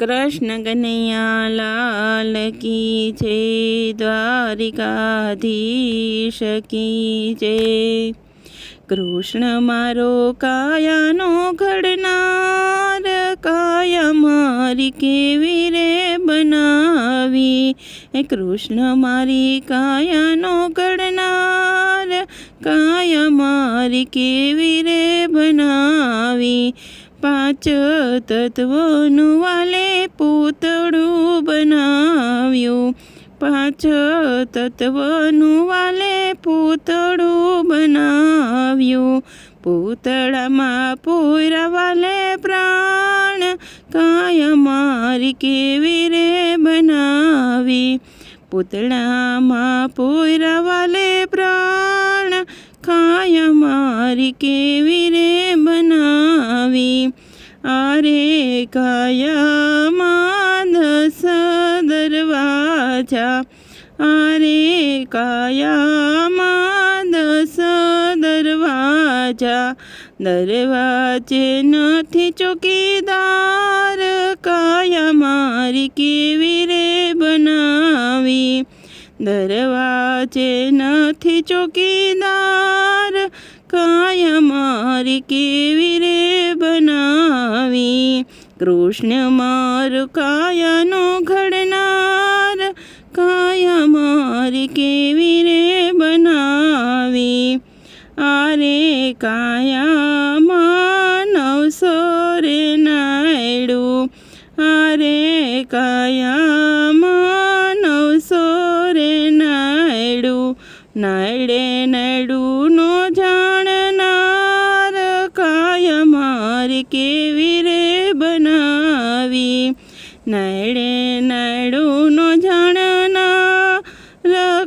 कृष्ण कन्हैया लाल की जय, द्वारिकाधीश की जय। कृष्ण मारो कायानो घड़नार, काया मारी केवी रे बनावी। कृष्ण मारी कायानो घड़नार, काया मारी केवी रे बनावी। पांच तत्वों वाले पूतळું बनाव्યું, पांच तत्वों वाले पूतળું बनाव्યું। પૂતળામાં પૂરા વાલે પ્રાણ, કાયા મારી કેવી રે બનાવી। પૂતળામાં પૂરા વાલે પ્રાણ, કાયા મારી કેવી રે બનાવી। અરે કાયામાં 10 દરવાજા, અરે કાયામાં 10 દરવાજા। દરવાજે નથી ચોકીદાર, કાયા મારી કેવી રે બનાવી। દરવાજે નથી ચોકીદાર, કાયા મારી કેવી રે બનાવી। કૃષ્ણ મારો કાયાનો ઘડનાર, કાયા મારી કેવી રે બનાવી। આરે કાયામાં 900 રે નાયડું, આરે કાયામાં 900 રે નાયડું। નાયડે નાયડુંનો જાણનાર, કાયા મારી કેવી રે બનાવી। નાયડે નાયડુંનો જાણનાર,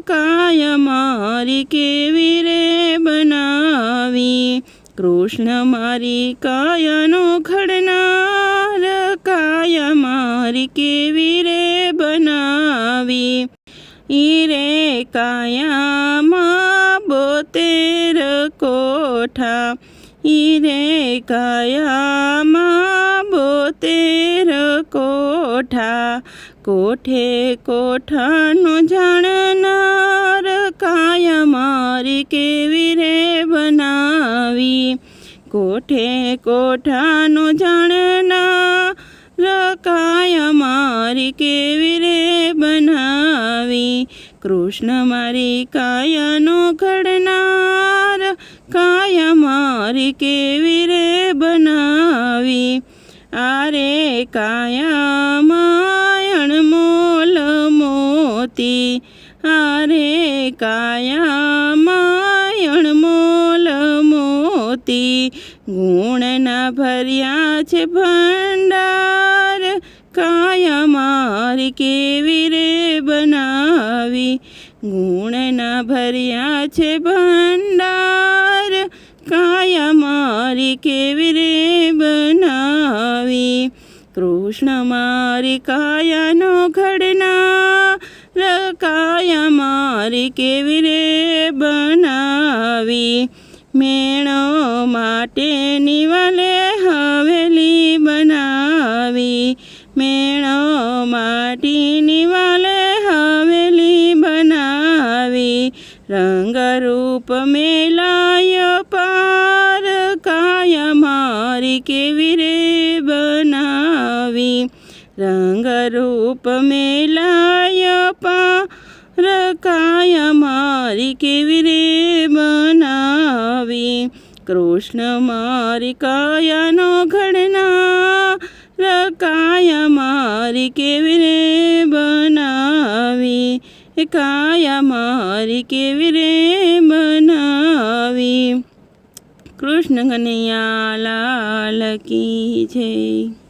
કાયા મારી કેવી રે બનાવી। કૃષ્ણ મારી કાયાનો ઘડનાર, કાયા મારી કેવી રે બનાવી। ઈરે કાયામાં 72 કોઠા, ઈરે કાયામાં 72 કોઠા। કોઠે કોઠાનો જાણનાર, કાયા મારી કેવી રે બનાવી। કોઠે કોઠાનો જાણનાર, કાયા મારી કેવી રે બનાવી। કૃષ્ણ મારી કાયાનો ઘડનાર, કાયા મારી કેવી રે બનાવી। આરે કાયામાં અણમોલ મોતી, આરે કાયામાં અણમોલ મોતી। ગુણના ભર્યા છે ભંડાર, કાયા મારી કેવી રે બનાવી। ગુણના ભર્યા છે ભંડાર, કાયા મારી કેવી રે બનાવી। કૃષ્ણ મારી કાયાનો ઘડનાર, કાયા મારી કેવી રે બનાવી। મેણો માટેની વાલે હવેલી બનાવી, મેણો માટીની વાલે હવેલી બનાવી। રંગરૂપ મેલાય પાર, કાયા મારી કેવી રે બનાવી। રંગરૂપ મેલાય પાર, કાયા મારી કેવી રે બનાવી। કૃષ્ણ મારી કાયાનો ઘડનાર, કાયા મારી કેવી રે બનાવી। કાયા મારી કેવી રે બનાવી। કૃષ્ણ કનૈયા લાલ કી જય।